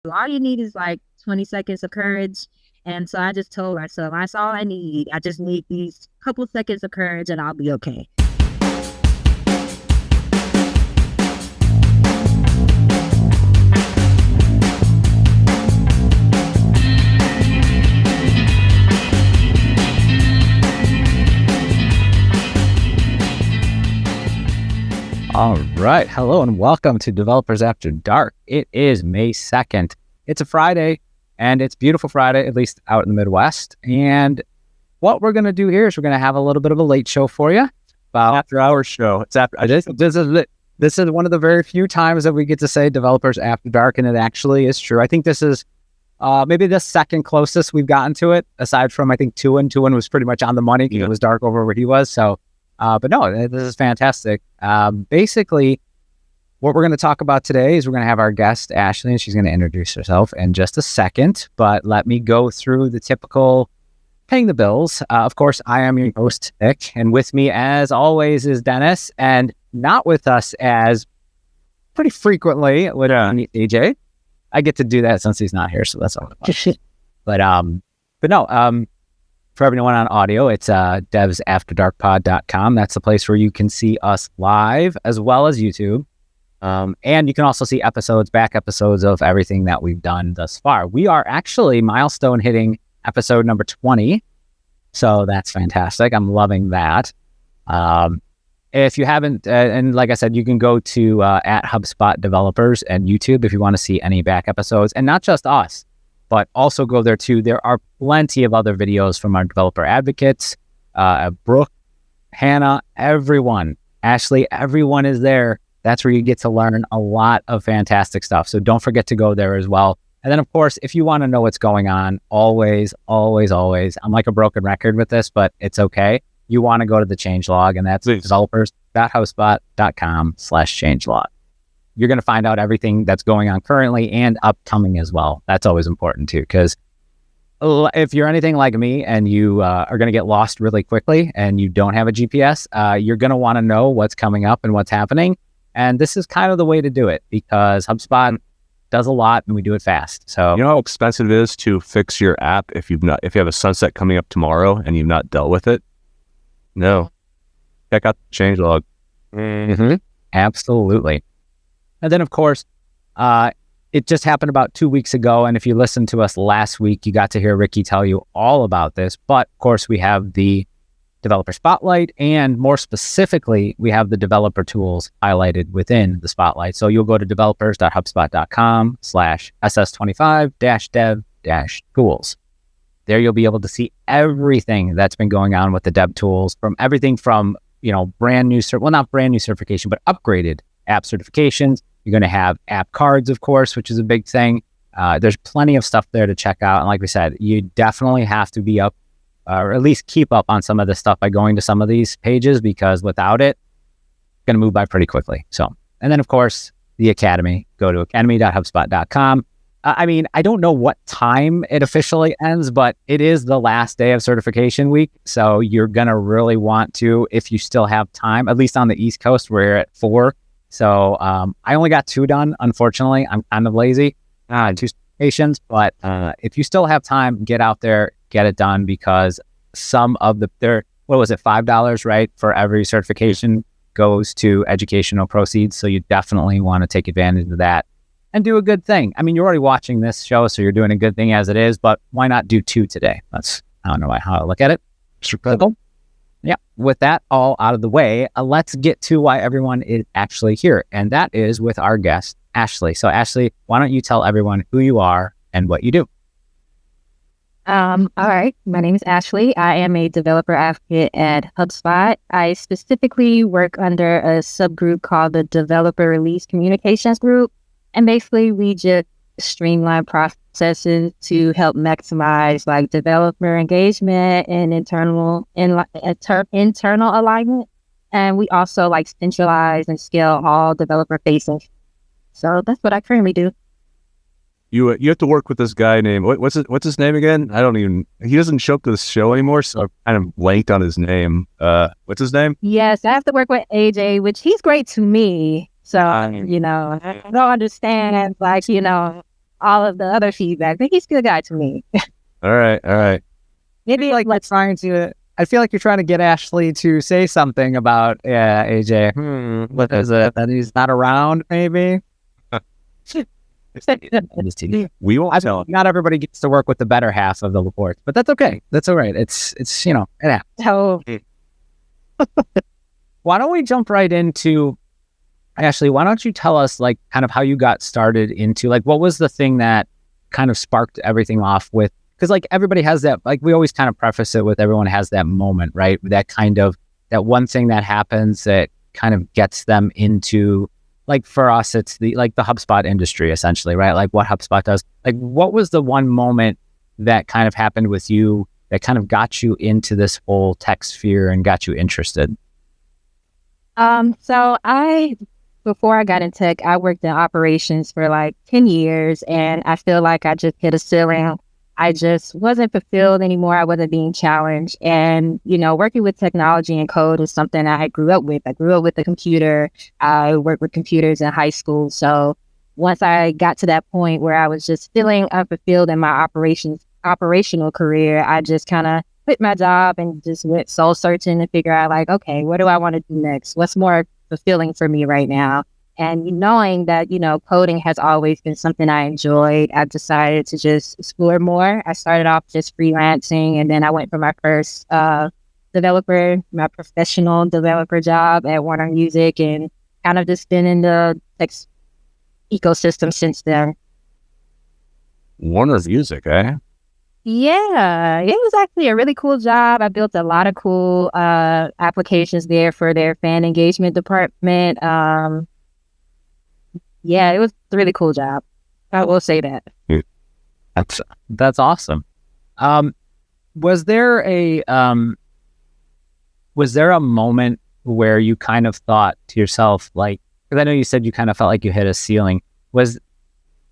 All you need is like 20 seconds of courage. And so I just told myself, that's all I need. I just need these couple seconds of courage and I'll be okay. All right. Hello and welcome to Developers After Dark. It is May 2nd. It's a Friday and it's beautiful Friday, at least out in the Midwest. And what we're going to do here is we're going to have a little bit of a late show for you. After hour show. It's after. This is one of the very few times that we get to say Developers After Dark, and it actually is true. I think this is maybe the second closest we've gotten to it, aside from I think Tuin. Tuin was pretty much on the money. Yeah. It was dark over where he was. So, but no, this is fantastic. Basically, what we're going to talk about today is we're going to have our guest Ashley, and she's going to introduce herself in just a second. But let me go through the typical paying the bills. Of course, I am your host, Nick, and with me, as always, is Dennis, and not with us as pretty frequently with AJ. I get to do that since he's not here, so that's all. But no, for everyone on audio, it's devsafterdarkpod.com. That's the place where you can see us live as well as YouTube. And you can also see back episodes of everything that we've done thus far. We are actually milestone hitting episode number 20. So that's fantastic. I'm loving that. If you haven't, and like I said, you can go to at HubSpot Developers and YouTube if you want to see any back episodes, and not just us, but also go there too. There are plenty of other videos from our developer advocates, Brooke, Hannah, everyone, Ashley, everyone is there. That's where you get to learn a lot of fantastic stuff. So don't forget to go there as well. And then, of course, if you want to know what's going on, always, I'm like a broken record with this, but it's okay. You want to go to the changelog, and that's developers.hubspot.com/changelog. You're going to find out everything that's going on currently and upcoming as well. That's always important too, because if you're anything like me and you are going to get lost really quickly and you don't have a GPS, you're going to want to know what's coming up and what's happening. And this is kind of the way to do it, because HubSpot does a lot and we do it fast. So you know how expensive it is to fix your app if you have a sunset coming up tomorrow and you've not dealt with it? No. Check out the changelog. Mm-hmm. Absolutely. And then, of course, it just happened about 2 weeks ago. And if you listened to us last week, you got to hear Ricky tell you all about this. But of course, we have the Developer Spotlight, and more specifically, we have the developer tools highlighted within the Spotlight. So you'll go to developers.hubspot.com/ss25-dev-tools. There you'll be able to see everything that's been going on with the dev tools, from everything from, not brand new certification, but upgraded app certifications. You're going to have app cards, of course, which is a big thing. There's plenty of stuff there to check out. And like we said, you definitely have to be up, or at least keep up on some of this stuff by going to some of these pages, because without it, it's going to move by pretty quickly. So, and then of course, the Academy, go to academy.hubspot.com. I don't know what time it officially ends, but it is the last day of certification week. So you're going to really want to, if you still have time, at least on the East Coast, we're at 4. So I only got 2 done. Unfortunately, I'm kind of lazy. 2 certifications, but if you still have time, get out there, get it done, because some of $5, right? For every certification goes to educational proceeds. So you definitely want to take advantage of that and do a good thing. I mean, you're already watching this show, so you're doing a good thing as it is, but why not do 2 today? I don't know how I look at it. Simple. Yeah. With that all out of the way, let's get to why everyone is actually here. And that is with our guest, Ashley. So Ashley, why don't you tell everyone who you are and what you do? All right. My name is Ashley. I am a developer advocate at HubSpot. I specifically work under a subgroup called the Developer Release Communications Group. And basically, we just streamline processes to help maximize developer engagement and internal alignment. And we also centralize and scale all developer facing. So that's what I currently do. You have to work with this guy named, what's his name again? He doesn't show up to the show anymore, so I've kind of blanked on his name. What's his name? Yes, I have to work with AJ, which he's great to me. So, I don't understand, all of the other feedback, but he's a good guy to me. All right. Maybe like let's trying to. I feel like you're trying to get Ashley to say something about AJ. What is it that he's not around? Maybe. We won't tell. Not everybody gets to work with the better half of the Laporte, but that's okay. That's all right. It's it happens. tell. Why don't we jump right into Ashley? Why don't you tell us like kind of how you got started into like what was the thing that kind of sparked everything off with? Because like everybody has that, like we always kind of preface it with everyone has that moment, right? That kind of that one thing that happens that kind of gets them into. Like for us, it's the HubSpot industry essentially, right? Like what HubSpot does. Like what was the one moment that kind of happened with you that kind of got you into this whole tech sphere and got you interested? So before I got in tech, I worked in operations for like 10 years, and I feel like I just hit a ceiling. I just wasn't fulfilled anymore. I wasn't being challenged. And, working with technology and code is something I grew up with. I grew up with a computer. I worked with computers in high school. So once I got to that point where I was just feeling unfulfilled in my operational career, I just kind of quit my job and just went soul searching to figure out like, okay, what do I want to do next? What's more fulfilling for me right now? And knowing that, coding has always been something I enjoyed, I decided to just explore more. I started off just freelancing, and then I went for my first my professional developer job at Warner Music, and kind of just been in the tech ecosystem since then. Warner Music, eh? Yeah, it was actually a really cool job. I built a lot of cool applications there for their fan engagement department. Yeah, it was a really cool job. I will say that. That's awesome. Was there a moment where you kind of thought to yourself, like, because I know you said you kind of felt like you hit a ceiling. Was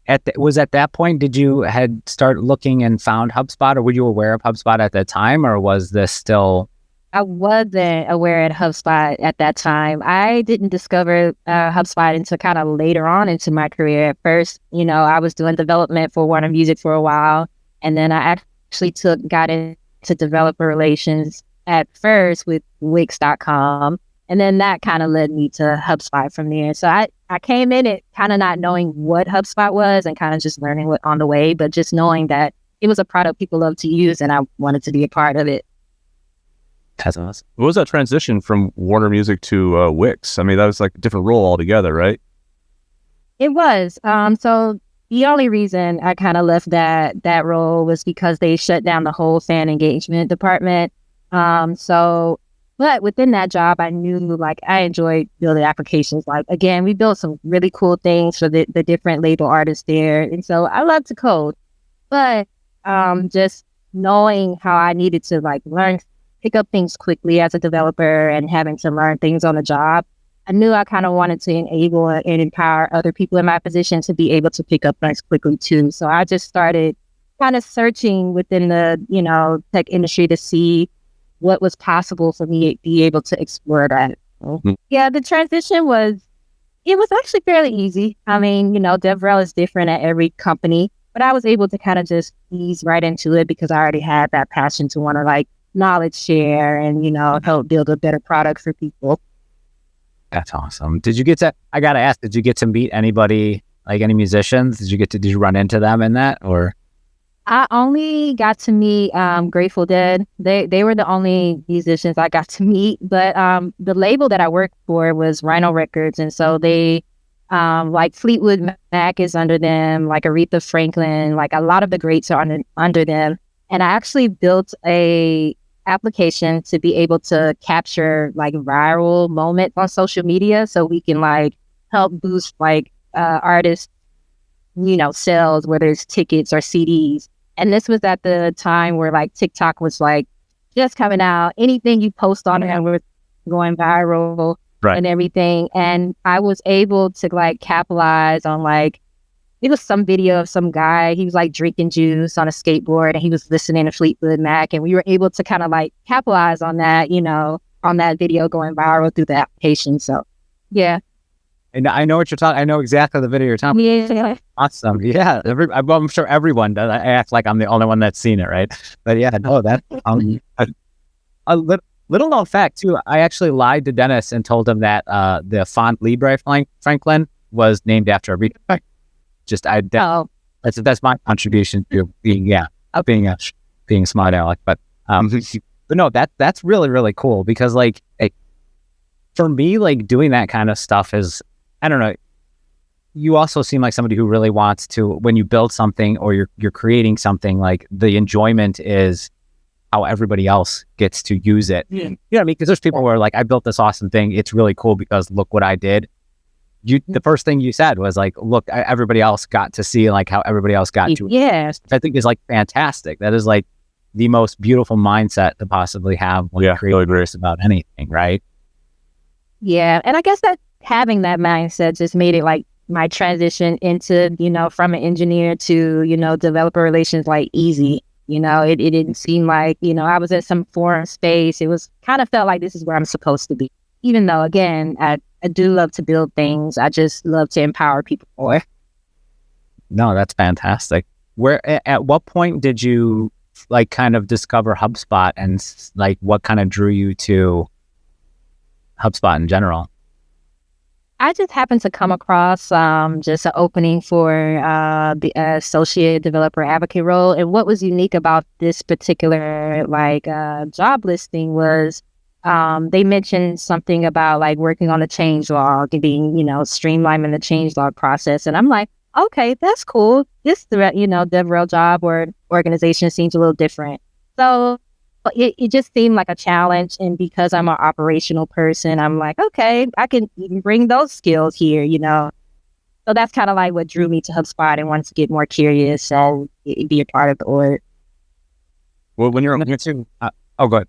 at that point, did you had start looking and found HubSpot, or were you aware of HubSpot at that time, or was this still? I wasn't aware of HubSpot at that time. I didn't discover HubSpot until kind of later on into my career. At first, I was doing development for Warner Music for a while, and then I actually got into developer relations at first with Wix.com, and then that kind of led me to HubSpot from there. So I came in it kind of not knowing what HubSpot was and kind of just learning what on the way, but just knowing that it was a product people love to use, and I wanted to be a part of it. That's awesome. What was that transition from Warner Music to Wix? I mean, that was like a different role altogether, right? It was. So the only reason I kind of left that role was because they shut down the whole fan engagement department. But within that job, I knew like I enjoyed building applications. Like, again, we built some really cool things for the different label artists there. And so I love to code, but just knowing how I needed to like pick up things quickly as a developer and having to learn things on the job, I knew I kind of wanted to enable and empower other people in my position to be able to pick up things quickly too. So I just started kind of searching within the, tech industry to see what was possible for me to be able to explore that. Mm-hmm. Yeah, the transition was actually fairly easy. I mean, DevRel is different at every company, but I was able to kind of just ease right into it because I already had that passion to want to like knowledge share and, help build a better product for people. That's awesome. Did you get to meet anybody, like any musicians? Did you run into them in that, or? I only got to meet Grateful Dead. They were the only musicians I got to meet, but the label that I worked for was Rhino Records, and so they like Fleetwood Mac is under them, like Aretha Franklin, like a lot of the greats are under them. And I actually built a application to be able to capture like viral moments on social media, so we can like help boost like artists, sales, whether it's tickets or CDs. And this was at the time where like TikTok was like just coming out. Anything you post on it was going viral, right, and everything. And I was able to like capitalize on like, it was some video of some guy, he was like drinking juice on a skateboard and he was listening to Fleetwood Mac. And we were able to kind of like capitalize on that, on that video going viral through the application. So, yeah. And I know what you're talking. I know exactly the video you're talking. Yeah. Awesome. Yeah. I'm sure everyone does. I act like I'm the only one that's seen it, right? But yeah, no, that little known fact too. I actually lied to Dennis and told him that the font Libre Franklin was named after a reader. That's my contribution to being a smart aleck. But no, that's really, really cool because like for me, like doing that kind of stuff is, I don't know. You also seem like somebody who really wants to, when you build something or you're creating something, like the enjoyment is how everybody else gets to use it. Yeah. You know what I mean? Because there's people who are like, I built this awesome thing. It's really cool because look what I did. The first thing you said was like, look, everybody else got to see like how everybody else got to it. Yes. I think is like fantastic. That is like the most beautiful mindset to possibly have when you're curious about anything, right? Yeah. And I guess that having that mindset just made it like my transition into, from an engineer to, developer relations, like easy. It didn't seem like, I was in some foreign space. It was kind of felt like this is where I'm supposed to be. Even though, again, I do love to build things. I just love to empower people more. No, that's fantastic. At what point did you like kind of discover HubSpot and like what kind of drew you to HubSpot in general? I just happened to come across just an opening for the associate developer advocate role. And what was unique about this particular job listing was they mentioned something about like working on a change log and being, streamlining the change log process. And I'm like, okay, that's cool. This, DevRel job or organization seems a little different. So it just seemed like a challenge. And because I'm an operational person, I'm like, okay, I can even bring those skills here, So that's kind of like what drew me to HubSpot and wanted to get more curious and be a part of the org. Well, when you're go ahead.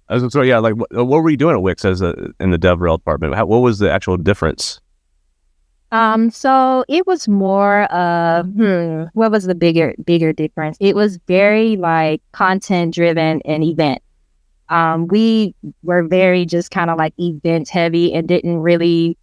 I was sorry, like what were you doing at Wix in the DevRel department? What was the actual difference? So it was more of, what was the bigger difference? It was very like content driven and event. We were very just kind of like event heavy and didn't really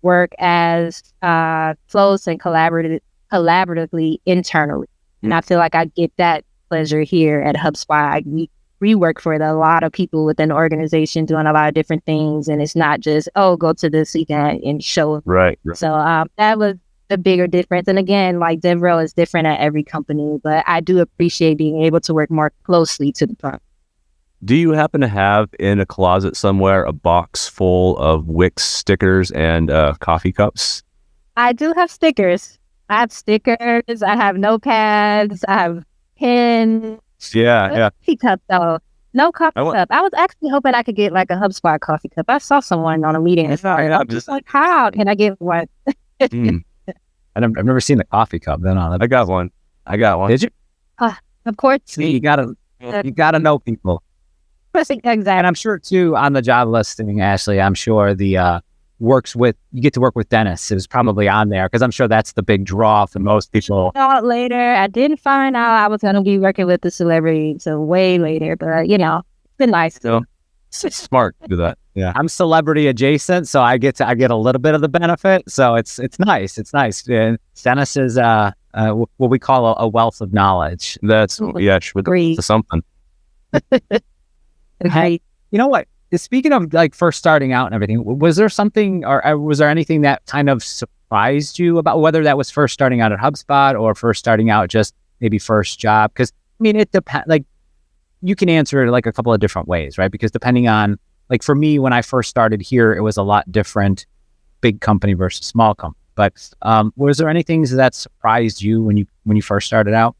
work as close and collaboratively internally. And I feel like I get that pleasure here at HubSpot. We work for a lot of people within the organization doing a lot of different things. And it's not just, go to this event and show. Right. So that was the bigger difference. And again, like DevRel is different at every company, but I do appreciate being able to work more closely to the front. Do you happen to have in a closet somewhere a box full of Wix stickers and coffee cups? I do have stickers. I have stickers. I have notepads. I have pens. Yeah. Coffee cup though. No coffee cup. I was actually hoping I could get like a HubSpot coffee cup. I saw someone on a meeting. I'm just like, how can I get one? I've never seen the coffee cup. Then I got one. Did you? Of course. See, you gotta know people. Exactly. And I'm sure too on the job listing, Ashley. I'm sure the you get to work with Dennis. It was probably on there because I'm sure that's the big draw for most people. Later, I didn't find out I was going to be working with the celebrity until way later, but it's been nice. So it's smart to do that. Yeah, I'm celebrity adjacent, so I get a little bit of the benefit. So it's nice. It's nice. And Dennis is what we call a wealth of knowledge. That's to something. Okay. You know what? Speaking of like first starting out and everything, was there something or was there anything that kind of surprised you about whether that was first starting out at HubSpot or first starting out just maybe first job? Because I mean, it depends. Like you can answer it like a couple of different ways, right? Because depending on like for me, when I first started here, it was a lot different, big company versus small company. But was there anything that surprised you when you first started out?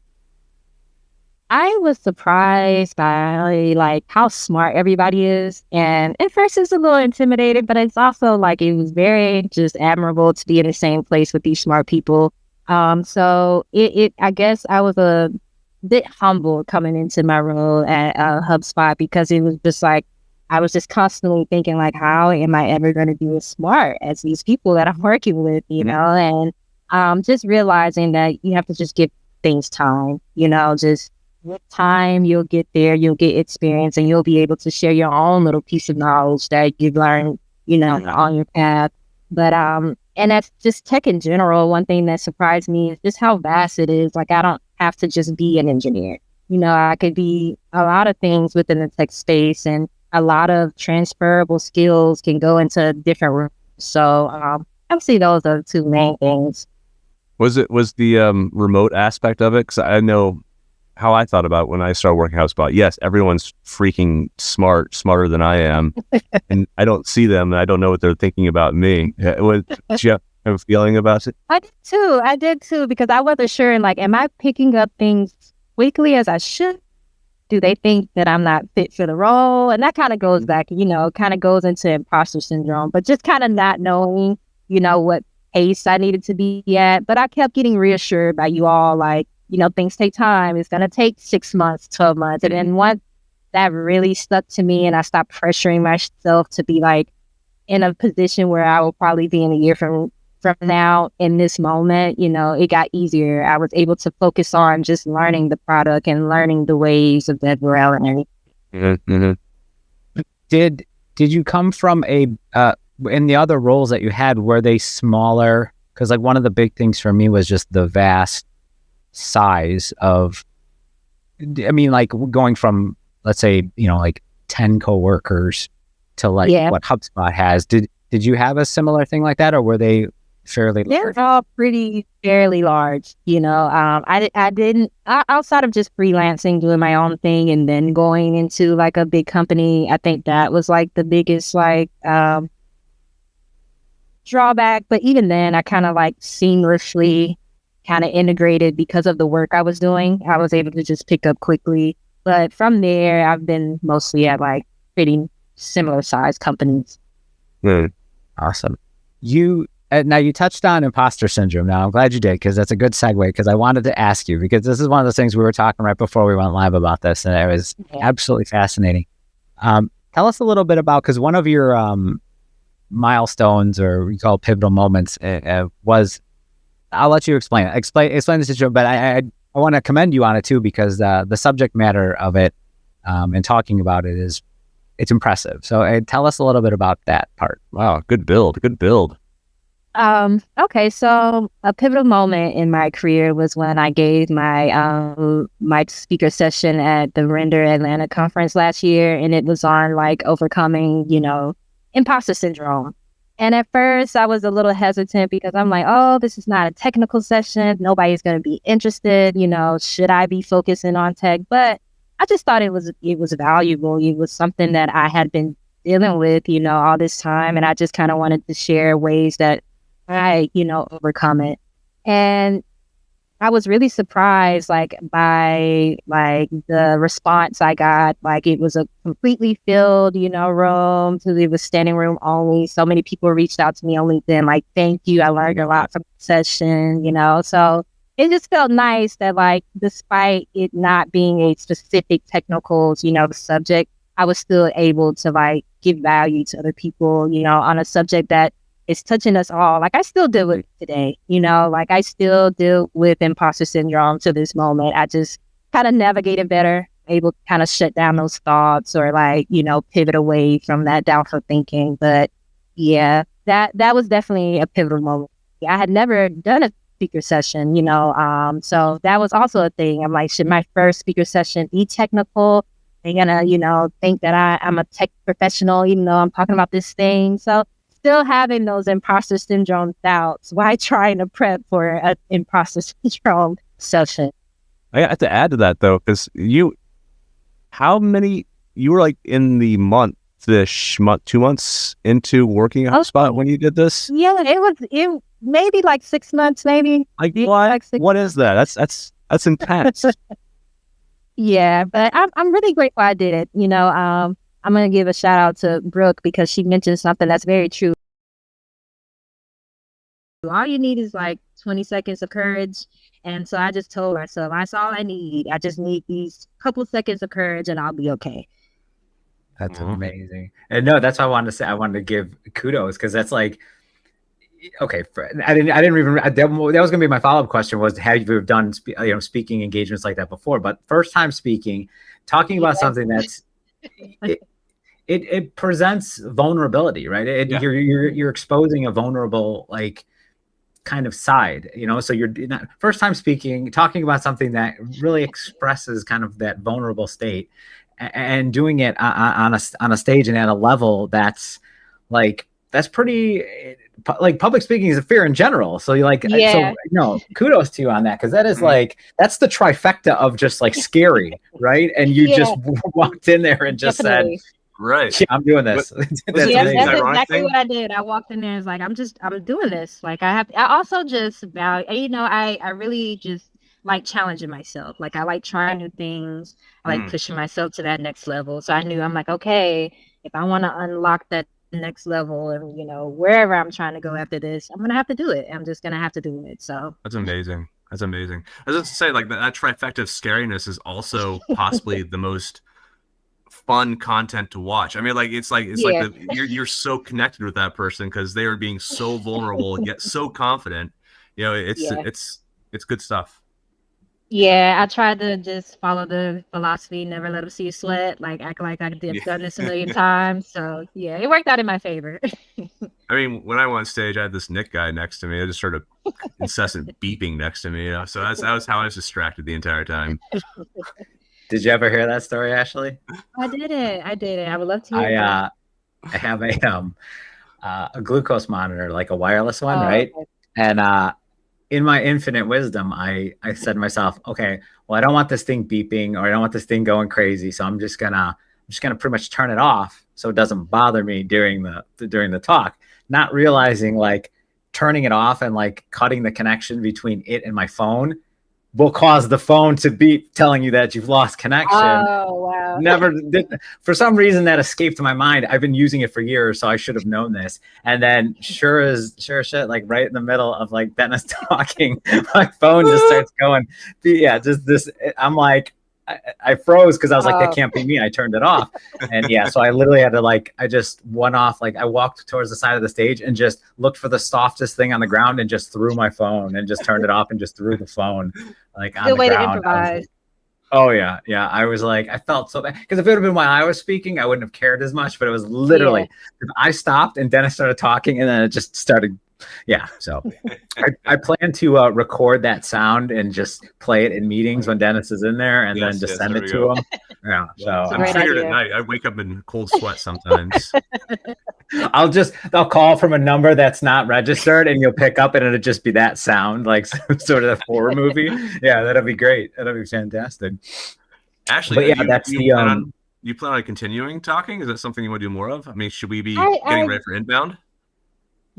I was surprised by like how smart everybody is. And at first it's a little intimidating, but it's also like it was very just admirable to be in the same place with these smart people. So I guess I was a bit humble coming into my role at HubSpot because it was just like, I was just constantly thinking like, how am I ever going to be as smart as these people that I'm working with, and just realizing that you have to just give things time, just with time, you'll get there, you'll get experience, and you'll be able to share your own little piece of knowledge that you've learned, on your path. But And that's just tech in general. One thing that surprised me is just how vast it is. Like, I don't have to just be an engineer. I could be a lot of things within the tech space, and a lot of transferable skills can go into different rooms. So I would say those are the two main things. Was the remote aspect of it? Because I know how I thought about when I started working at HubSpot. Yes, everyone's freaking smarter than I am, and I don't see them, and I don't know what they're thinking about me. Did you have a feeling about it? I did too, because I wasn't sure, like, am I picking up things quickly as I should? Do they think that I'm not fit for the role? And that kind of goes back, kind of goes into imposter syndrome, but just kind of not knowing, what pace I needed to be at. But I kept getting reassured by you all, like, things take time. It's going to take 6 months, 12 months. And then once that really stuck to me and I stopped pressuring myself to be like in a position where I will probably be in a year from now in this moment, it got easier. I was able to focus on just learning the product and learning the ways of that URL and everything. Mm-hmm. Did you come from in the other roles that you had, were they smaller? Because like one of the big things for me was just the vast size of, like going from, let's say, like 10 coworkers to like what HubSpot has. Did you have a similar thing like that, or were they fairly large? They're all fairly large. I didn't, outside of just freelancing, doing my own thing and then going into like a big company, I think that was like the biggest like drawback. But even then, I kind of like seamlessly kind of integrated because of the work I was doing. I was able to just pick up quickly. But from there, I've been mostly at like pretty similar size companies. Awesome. Now you touched on imposter syndrome. Now I'm glad you did, because that's a good segue, because I wanted to ask you, because this is one of those things we were talking right before we went live about this, and it was absolutely fascinating. Tell us a little bit about, because one of your milestones, or we call pivotal moments, was, I'll let you explain it. Explain the situation, but I want to commend you on it too, because the subject matter of it and talking about it it's impressive. So tell us a little bit about that part. Wow, good build. Okay, so a pivotal moment in my career was when I gave my speaker session at the Render Atlanta conference last year, and it was on like overcoming, imposter syndrome. And at first I was a little hesitant because I'm like, oh, this is not a technical session. Nobody's going to be interested. Should I be focusing on tech? But I just thought it was valuable. It was something that I had been dealing with, all this time. And I just kind of wanted to share ways that I, overcome it. And I was really surprised, like, by like the response I got. Like, it was a completely filled, room. So it was standing room only. So many people reached out to me on LinkedIn, like, thank you. I learned a lot from the session, So it just felt nice that, like, despite it not being a specific technical, subject, I was still able to like give value to other people, on a subject that is touching us all. Like, I still deal with it today, like I still deal with imposter syndrome to this moment. I just kind of navigate it better, able to kind of shut down those thoughts or like, pivot away from that doubtful thinking. But yeah, that was definitely a pivotal moment. I had never done a speaker session, so that was also a thing. I'm like, should my first speaker session be technical? They're gonna, think that I'm a tech professional, even though I'm talking about this thing. So still having those imposter syndrome doubts. Why trying to prep for an imposter syndrome session? I have to add to that though, because you were like in the 2 months into working at HubSpot when you did this? Yeah, it maybe like 6 months, maybe. Like what? What is that? That's intense. Yeah, but I'm really grateful I did it. I'm going to give a shout out to Brooke because she mentioned something that's very true. All you need is like 20 seconds of courage. And so I just told myself, that's all I need. I just need these couple seconds of courage and I'll be okay. That's amazing. And no, that's what I wanted to say. I wanted to give kudos, because that's like, okay, I didn't even, that was going to be my follow-up question, was have you done speaking engagements like that before? But first time speaking, talking about something that's, it presents vulnerability, right? You're exposing a vulnerable like kind of side, so you're not first time speaking, talking about something that really expresses kind of that vulnerable state, and doing it on a stage and at a level that's like, that's pretty, like, public speaking is a fear in general. So you like, Yeah. so kudos to you on that, because that is like, that's the trifecta of just like scary, right? And you just walked in there and just Definitely. said, Right. "Yeah, I'm doing this." That's exactly what I did. I walked in there, it's like, I'm doing this. Like, I also just value, I really just like challenging myself. Like, I like trying new things. I like pushing myself to that next level. So I knew, I'm like, okay, if I want to unlock that next level, and wherever I'm trying to go after this, I'm gonna have to do it. I'm just gonna have to do it. So that's amazing. That's amazing. I was just to say, like, that trifecta of scariness is also possibly the most fun content to watch. I mean, like, it's like you're so connected with that person because they are being so vulnerable yet so confident. It's good stuff. Yeah, I tried to just follow the philosophy, never let them see you sweat, like act like I did done this a million times. So yeah, it worked out in my favor. I mean, when I went on stage, I had this Nick guy next to me. I just heard a incessant beeping next to me. So that was how I was distracted the entire time. Did you ever hear that story, Ashley? I did it. I would love to hear I have a glucose monitor, like a wireless one, right? Okay. And in my infinite wisdom, I said to myself, okay, well, I don't want this thing beeping, or I don't want this thing going crazy, so I'm just gonna pretty much turn it off so it doesn't bother me during the talk. Not realizing, like, turning it off and like cutting the connection between it and my phone will cause the phone to beep, telling you that you've lost connection. Oh, wow. Never did. For some reason, that escaped my mind. I've been using it for years, so I should have known this. And then sure as shit, like right in the middle of like Dennis talking, my phone just starts going. Yeah, just this. I'm like, I froze because I was like, that can't be me. I turned it off. And yeah, so I literally had to, like, I just went off. Like, I walked towards the side of the stage and just looked for the softest thing on the ground and just threw my phone and just turned it off and just threw the phone like on the ground. Good way to improvise. Oh yeah. I was like, I felt so bad because if it would have been while I was speaking, I wouldn't have cared as much. But it was literally, I stopped and Dennis started talking, and then it just started. Yeah, so I plan to record that sound and just play it in meetings when Dennis is in there, and then just send it to him. Yeah, so I'm triggered at night. I wake up in cold sweat sometimes. I'll call from a number that's not registered, and you'll pick up, and it'll just be that sound, like sort of a horror movie. Yeah, that'll be great. That'll be fantastic. Actually, but yeah, that's you plan on continuing talking? Is that something you want to do more of? I mean, should we be getting ready for inbound?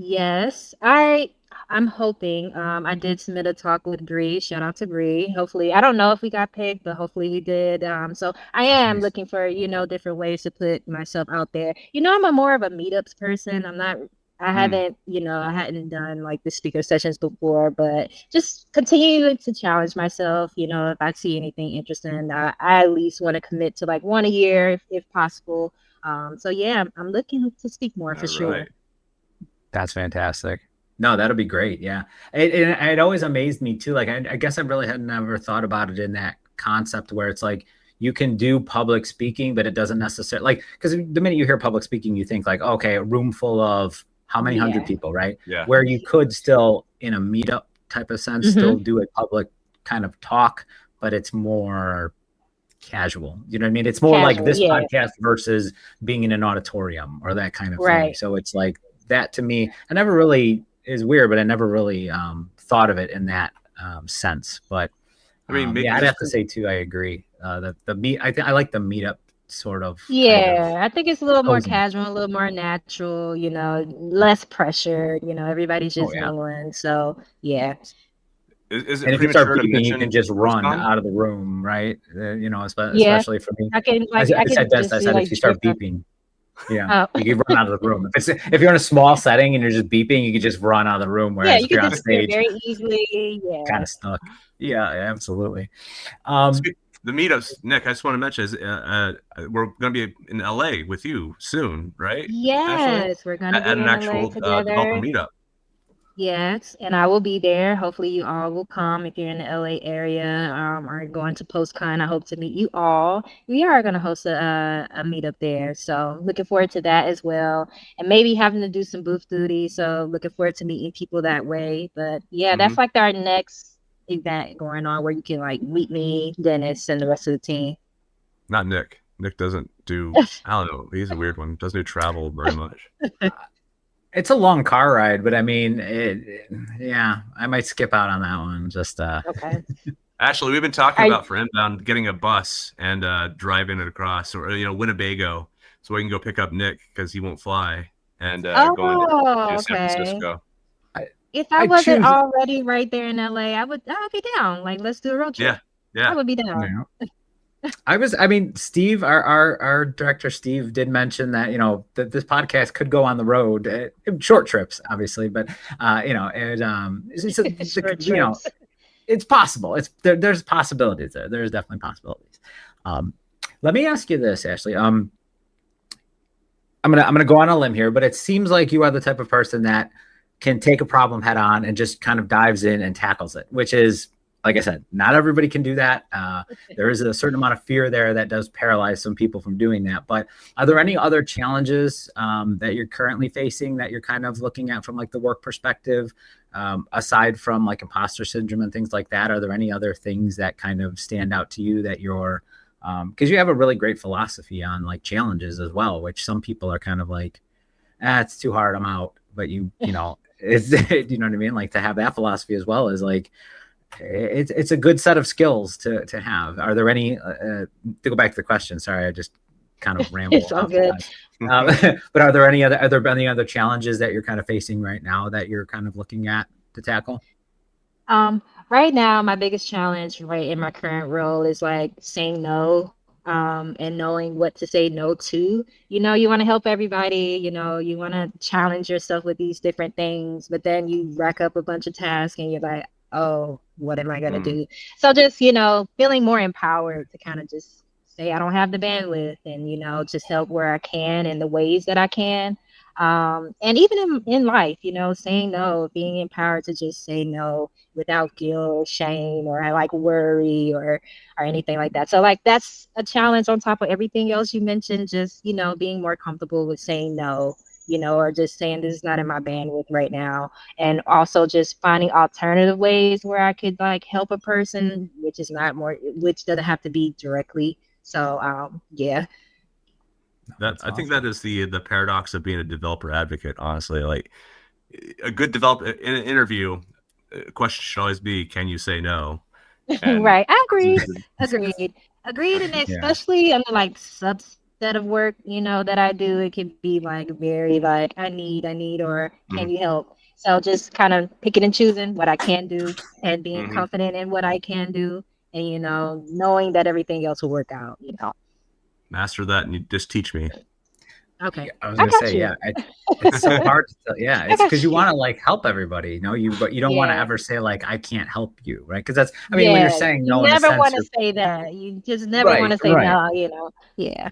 Yes, I'm hoping. I did submit a talk with Bree. Shout out to Bree. Hopefully, I don't know if we got picked, but hopefully we did. So I am looking for, different ways to put myself out there. I'm more of a meetups person. I hadn't done like the speaker sessions before, but just continuing to challenge myself. If I see anything interesting, I at least want to commit to like one a year if possible. So yeah, I'm looking to speak more for sure. That's fantastic. No, that'll be great. Yeah. It always amazed me too. Like, I guess I really had never thought about it in that concept where it's like, you can do public speaking, but it doesn't necessarily, like, because the minute you hear public speaking, you think like, okay, a room full of how many hundred people, right? Yeah. Where you could still, in a meetup type of sense, still do a public kind of talk, but it's more casual. You know what I mean? It's more like this podcast versus being in an auditorium or that kind of thing. So it's like, that to me, I never really, is weird, but I never really thought of it in that sense. But I mean, I'd have to say too, I agree. I like the meetup sort of. Yeah, I think it's a little more casual, a little more natural. Less pressure. Everybody's just mingling. So yeah. Is it and if you start beeping, you can just run out of the room, right? Especially for me. I said if you start beeping. Yeah, you can run out of the room. If you're in a small setting and you're just beeping, you can just run out of the room. Whereas if you're on stage, very easily, kind of stuck. Yeah, absolutely. The meetups, Nick, I just want to mention is we're going to be in LA with you soon, right? Yes, we're going to be at an actual developer meetup. Yes, and I will be there. Hopefully, you all will come if you're in the LA area or going to PostCon. I hope to meet you all. We are going to host a meetup there, so looking forward to that as well. And maybe having to do some booth duty. So looking forward to meeting people that way. But yeah, Hmm. that's like our next event going on where you can like meet me, Dennis, and the rest of the team. Not Nick. Nick doesn't do. I don't know. He's a weird one. Doesn't do travel very much. It's a long car ride, but I mean, yeah, I might skip out on that one. Just Okay. Ashley, we've been talking I about for inbound getting a bus and driving it across, or Winnebago, so we can go pick up Nick because he won't fly, and go into Oh, San okay. Francisco. I, If I I wasn't choose. already right there in LA, I'd be down. Like, let's do a road trip. Yeah, I yeah. would be down. Yeah. I mean, Steve, our director, Steve, did mention that, that this podcast could go on the road, short trips, obviously, but, Short trips. it's possible. There's possibilities there. There's definitely possibilities. Um, Let me ask you this, Ashley. I'm gonna go on a limb here, but it seems like you are the type of person that can take a problem head on and just kind of dives in and tackles it, which is, like I said, not everybody can do that. There is a certain amount of fear there that does paralyze some people from doing that. But are there any other challenges that you're currently facing that you're kind of looking at from like the work perspective, aside from like imposter syndrome and things like that? Are there any other things that kind of stand out to you that you're because you have a really great philosophy on like challenges as well, which some people are kind of like, it's too hard, I'm out. But it's you know what I mean? Like to have that philosophy as well is like it's a good set of skills to have. Are there any to go back to the question? Sorry, I just kind of rambled It's all off good. but are there any other challenges that you're kind of facing right now that you're kind of looking at to tackle? Right now, my biggest challenge right in my current role is like saying no, and knowing what to say no to. You want to help everybody, you want to challenge yourself with these different things, but then you rack up a bunch of tasks and you're like, oh, what am I gonna Mm. do? So just, feeling more empowered to kind of just say I don't have the bandwidth and, just help where I can in the ways that I can. And even in life, saying no, being empowered to just say no without guilt or shame or I like worry or anything like that. So like that's a challenge on top of everything else you mentioned, just being more comfortable with saying no, or just saying this is not in my bandwidth right now. And also just finding alternative ways where I could like help a person, which doesn't have to be directly. So yeah. I think that is the paradox of being a developer advocate. Honestly, like a good developer in an interview, a question should always be, "Can you say no?" And Right. I agreed. And Yeah. especially on the like subset of work, that I do, it can be like very like I need, or can Mhm. you help? So just kind of picking and choosing what I can do and being Mhm. confident in what I can do and, knowing that everything else will work out. Master that, and you just teach me. Okay. Yeah, I was I gonna got say, you. yeah, it's so hard to tell. Yeah, I it's because got you you. want to like help everybody, but you don't want to Yeah. ever say like I can't help you, right? Because that's, I mean, when you're Yeah. saying You no in a never sense, want to you're say that. You just never want right, to say right. no. Yeah.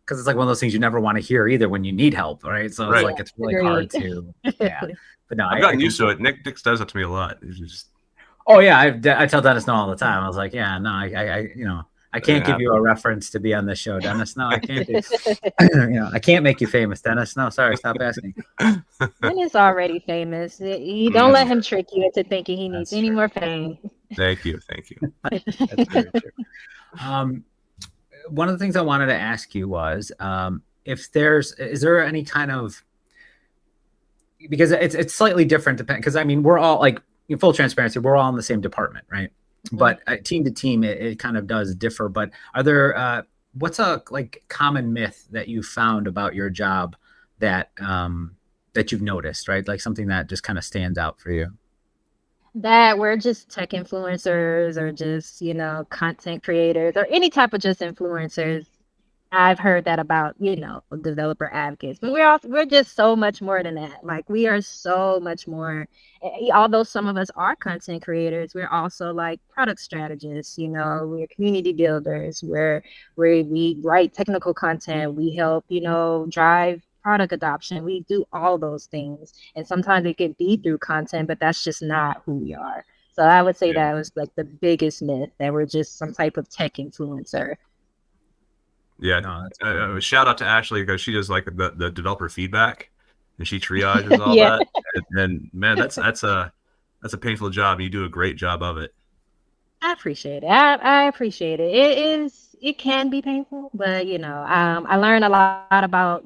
Because it's like one of those things you never want to hear either when you need help, right? So it's Right. like Yeah. it's really hard Agreed. to, yeah. But no, I've I gotten used to completely. it. Nick does that to me a lot. He's just Oh yeah, I tell Dennis no all the time. I was like, yeah, no, I it didn't can't give you a happen. reference to be on this show, Dennis. No, I can't do. I can't make you famous, Dennis. No, sorry, stop asking. Ben is already famous. You don't Mm, let him trick you into thinking he needs That's any true. more fame. thank you, thank you. That's very true. Um, One of the things I wanted to ask you was, if is there any kind of, because it's slightly different because I mean we're all like, in full transparency, we're all in the same department, right? Mhm. But team to team, it kind of does differ. But are there what's a like common myth that you found about your job that that you've noticed, right? Like something that just kind of stands out for you. That we're just tech influencers or just, content creators or any type of just influencers. I've heard that about, developer advocates, but we're just so much more than that. Like we are so much more. Although some of us are content creators, we're also like product strategists. We're community builders. We write technical content. We help, drive product adoption. We do all those things. And sometimes it can be through content, but that's just not who we are. So I would say that was like the biggest myth, that we're just some type of tech influencer. Yeah. No, that's cool. Shout out to Ashley, because she does like the developer feedback, and she triages all Yeah. that. And man, that's a painful job. You do a great job of it. I appreciate it. I appreciate it. It can be painful, but I learn a lot about,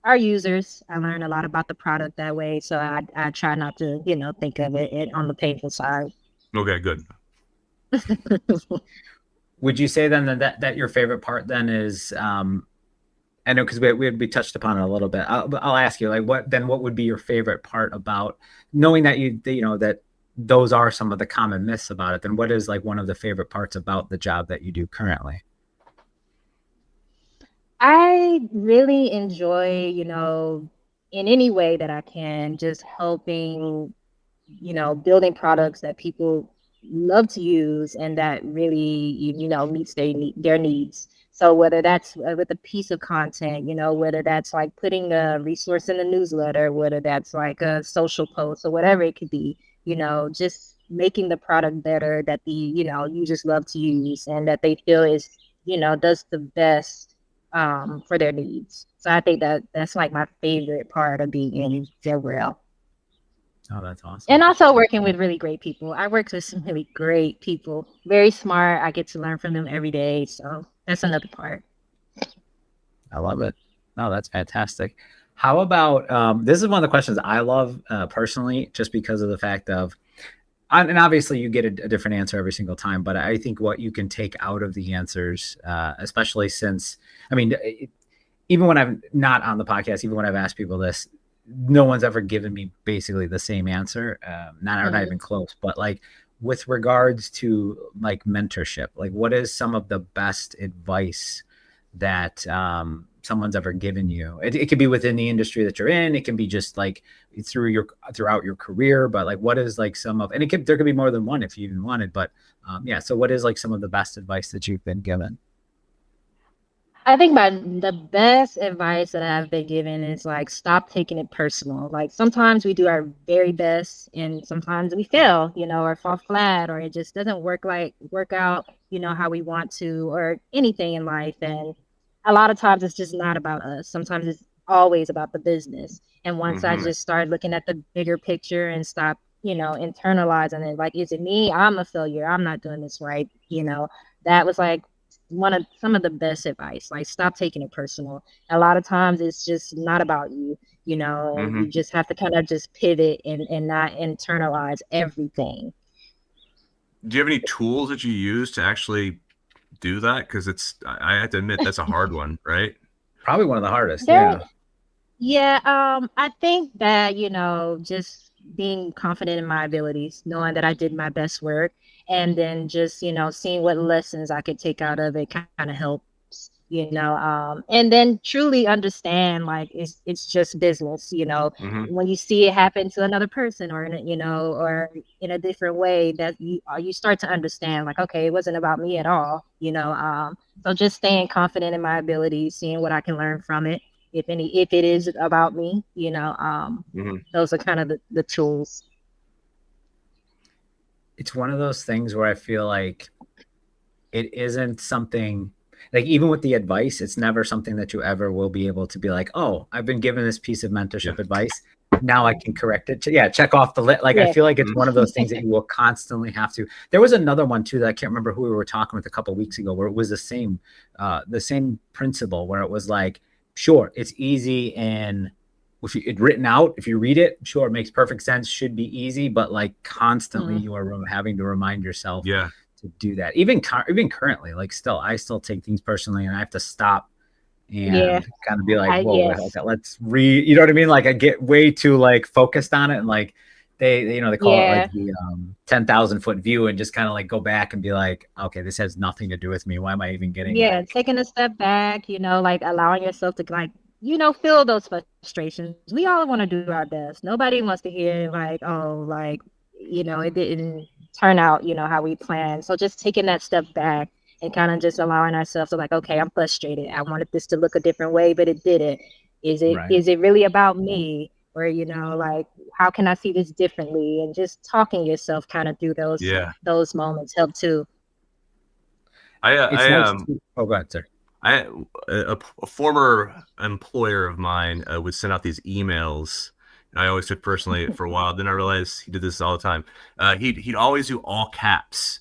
our users. I learn a lot about the product that way. So I try not to, think of it on the painful side. Okay, good. Would you say then that your favorite part then is, I know, because we touched upon it a little bit. I'll ask you, like, what would be your favorite part about knowing that that those are some of the common myths about it? Then what is like one of the favorite parts about the job that you do currently? I really enjoy, in any way that I can, just helping, building products that people love to use and that really, meets their needs. So whether that's with a piece of content, whether that's like putting a resource in the newsletter, whether that's like a social post or whatever it could be, just making the product better that the, users love to use and that they feel is, does the best for their needs. So I think that's like my favorite part of being in DevRel. Oh, that's awesome. And also working with really great people. I work with some really great people, very smart. I get to learn from them every day. So that's another part. I love it. No, that's fantastic. How about, this is one of the questions I love personally, just because of the fact of, and obviously you get a different answer every single time, but I think what you can take out of the answers, especially since, I mean, even when I'm not on the podcast, even when I've asked people this, no one's ever given me basically the same answer. Not even close, but like with regards to like mentorship, like what is some of the best advice that someone's ever given you? It could be within the industry that you're in. It can be just like throughout your career, but like what is like some of, and there could be more than one if you even wanted, but so what is like some of the best advice that you've been given? I think the best advice that I've been given is like, stop taking it personal. Like sometimes we do our very best and sometimes we fail, or fall flat, or it just doesn't work out, how we want to, or anything in life. And a lot of times it's just not about us. Sometimes it's always about the business. And once I just started looking at the bigger picture and stop, internalizing it, like, is it me? I'm a failure. I'm not doing this right. That was like some of the best advice. Like, stop taking it personal. A lot of times it's just not about you, and you just have to kind of just pivot and not internalize everything. Do you have any tools that you use to actually do that? Because I have to admit, that's a hard one, right? Probably one of the hardest. Yeah. I think that, just being confident in my abilities, knowing that I did my best work, and then just, seeing what lessons I could take out of it kind of helps, and then truly understand, like, it's just business, when you see it happen to another person or or in a different way, that you start to understand, like, okay, it wasn't about me at all, so just staying confident in my abilities, seeing what I can learn from it. If it is about me, those are kind of the tools. It's one of those things where I feel like it isn't something, like, even with the advice, it's never something that you ever will be able to be like, oh, I've been given this piece of mentorship advice. Now I can correct it. Check off the list. Like, I feel like it's one of those things that you will constantly have to. There was another one too that I can't remember who we were talking with a couple of weeks ago, where it was the same principle, where it was like, sure, it's easy, and if it's written out, if you read it, sure, it makes perfect sense, should be easy, but like constantly you are having to remind yourself to do that. Even currently, like, I still take things personally, and I have to stop and kind of be like, whoa, okay, let's read. You know what I mean? Like, I get way too like focused on it, and like they call it like the 10,000 foot view, and just kind of like go back and be like, okay, this has nothing to do with me. Why am I even getting taking a step back, like allowing yourself to, like, feel those frustrations. We all want to do our best. Nobody wants to hear like, oh, like, it didn't turn out, how we planned. So just taking that step back and kind of just allowing ourselves to, like, okay, I'm frustrated. I wanted this to look a different way, but it didn't. Is it Right. is it really about me? Or, like, how can I see this differently? And just talking yourself kind of through Yeah. those moments help too. It's nice. Oh, go ahead, sir. A former employer of mine would send out these emails. And I always took personally for a while. Then I realized he did this all the time. He'd always do all caps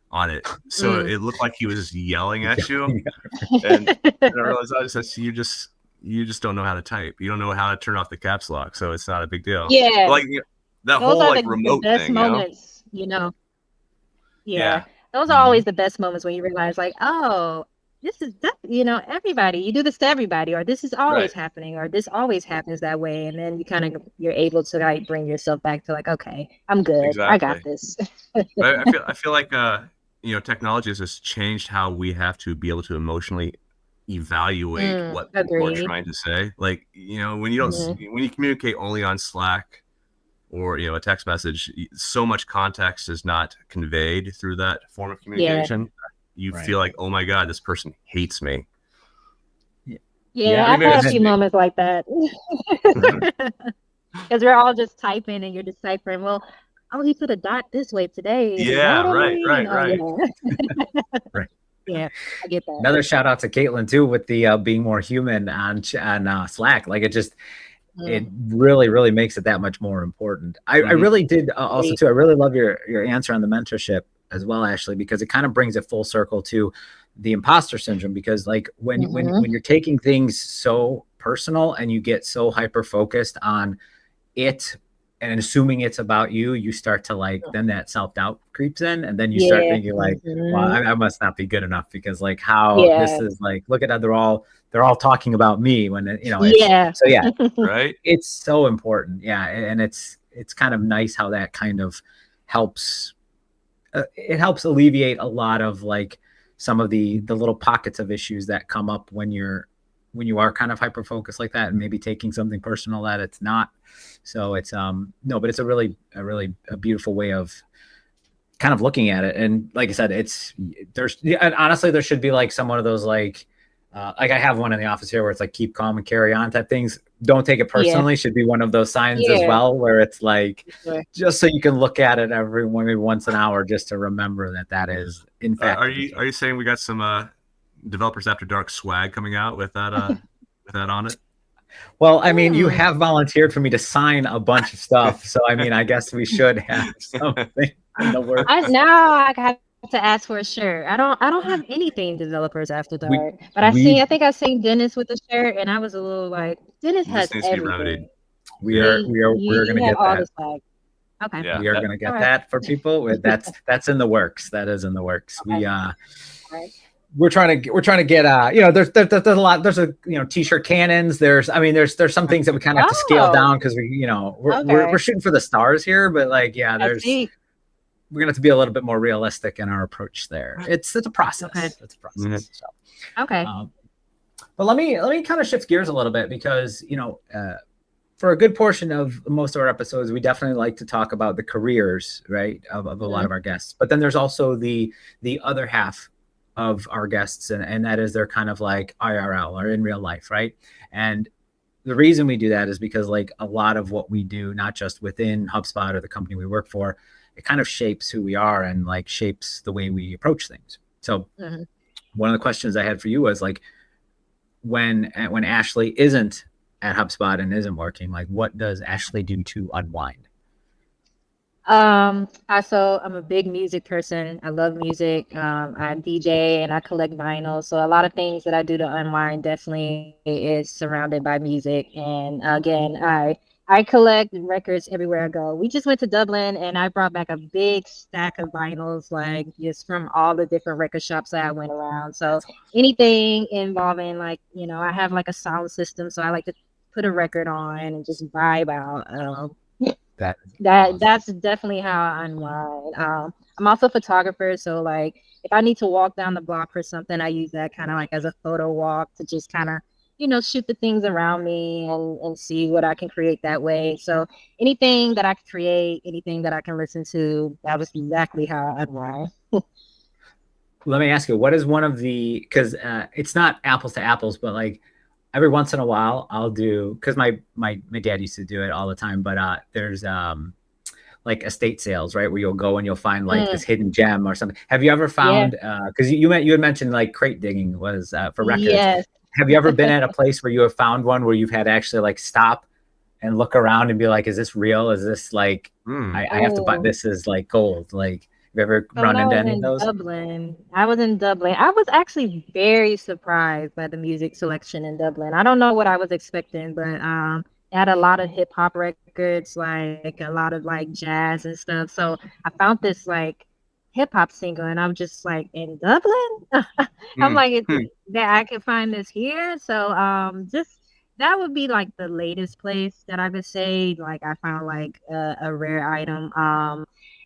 on it, so it looked like he was yelling at you. And I realized you just don't know how to type. You don't know how to turn off the caps lock, so it's not a big deal. Yeah, But like that those whole are like the remote best thing, moments, Yeah. Those are always the best moments when you realize, like, oh, this is that, everybody, you do this to everybody, or this is always Right. happening, or this always happens that way. And then you're able to like bring yourself back to like, okay, I'm good. I got Exactly. this. But I feel like technology has just changed how we have to be able to emotionally evaluate what people are Agreed. trying to say. Like, when you don't when you communicate only on Slack or a text message, so much context is not conveyed through that form of communication. You Right. feel like, oh my God, this person hates me. Yeah, I've had a few moments like that. Because we're all just typing and you're deciphering, well, oh, he put a dot this way today. Is Yeah, that what I mean? right. Right. Yeah, I get that. Another shout out to Caitlin too with the being more human on Slack. Like it really, really makes it that much more important. I really did also too. I really love your answer on the mentorship as well, Ashley, because it kind of brings it full circle to the imposter syndrome. Because like when you're taking things so personal and you get so hyper focused on it and assuming it's about you, you start to like, then that self-doubt creeps in, and then you start thinking like, well, I must not be good enough, because like this is like, look at how they're all talking about me when so yeah, Right. it's so important. Yeah. And it's kind of nice how that kind of helps it helps alleviate a lot of like some of the little pockets of issues that come up when you are kind of hyper focused like that, and maybe taking something personal that it's not. So it's no, but it's a really beautiful way of kind of looking at it. And like I said, and honestly, there should be like some one of those like I have one in the office here where it's like keep calm and carry on type things. Don't take it personally should be one of those signs as well, where it's like just so you can look at it maybe once an hour, just to remember that is in fact. Are you saying we got some Developers After Dark swag coming out with that on it? Well, I mean, you have volunteered for me to sign a bunch of stuff, so I mean, I guess we should have something in the works. Now I have to ask for a shirt. I don't have anything Developers After Dark, but I think I've seen Dennis with a shirt, and I was a little like, Dennis has everything. We're gonna get that. Okay. Yeah, we are gonna get that for people. That's in the works. That is in the works. Okay. We're trying to get there's a lot, there's t-shirt cannons, there's some things that we kind of have to scale down, because we're shooting for the stars here, but like we're gonna have to be a little bit more realistic in our approach there. It's a process. It's a process. So okay. But let me kind of shift gears a little bit, because for a good portion of most of our episodes, we definitely like to talk about the careers, right, of a lot of our guests. But then there's also the other half of our guests, and that is they're kind of like IRL, or in real life, right? And the reason we do that is because like a lot of what we do, not just within HubSpot or the company we work for, it kind of shapes who we are and like shapes the way we approach things. So one of the questions I had for you was like, when Ashley isn't at HubSpot and isn't working, like what does Ashley do to unwind? So I'm a big music person. I love music. I DJ and I collect vinyl. So a lot of things that I do to unwind definitely is surrounded by music. And again, I collect records everywhere I go. We just went to Dublin and I brought back a big stack of vinyls, like just from all the different record shops that I went around. So anything involving like, I have like a sound system. So I like to put a record on and just vibe out. That's definitely how I unwind. I'm also a photographer, so like if I need to walk down the block for something, I use that kind of like as a photo walk to just kind of shoot the things around me and see what I can create that way. So anything that I can create, anything that I can listen to, that was exactly how I unwind. Let me ask you, what is one of the, because it's not apples to apples, but like every once in a while I'll do, because my dad used to do it all the time, but there's like estate sales, right, where you'll go and you'll find like this hidden gem or something. Have you ever Yeah. found, because you had mentioned like crate digging was for records. Yes. Have you ever been at a place where you have found one where you've had to actually like stop and look around and be like, is this real? Is this like, I have to buy, Oh. this is like gold. Like, have you ever So when run I into was any of in those? Dublin, I was actually very surprised by the music selection in Dublin. I don't know what I was expecting, but it had a lot of hip hop records, like a lot of like jazz and stuff. So I found this like hip hop single, and I'm just like, in Dublin? I'm like, that I could find this here. So just that would be like the latest place that I could say like I found like a rare item.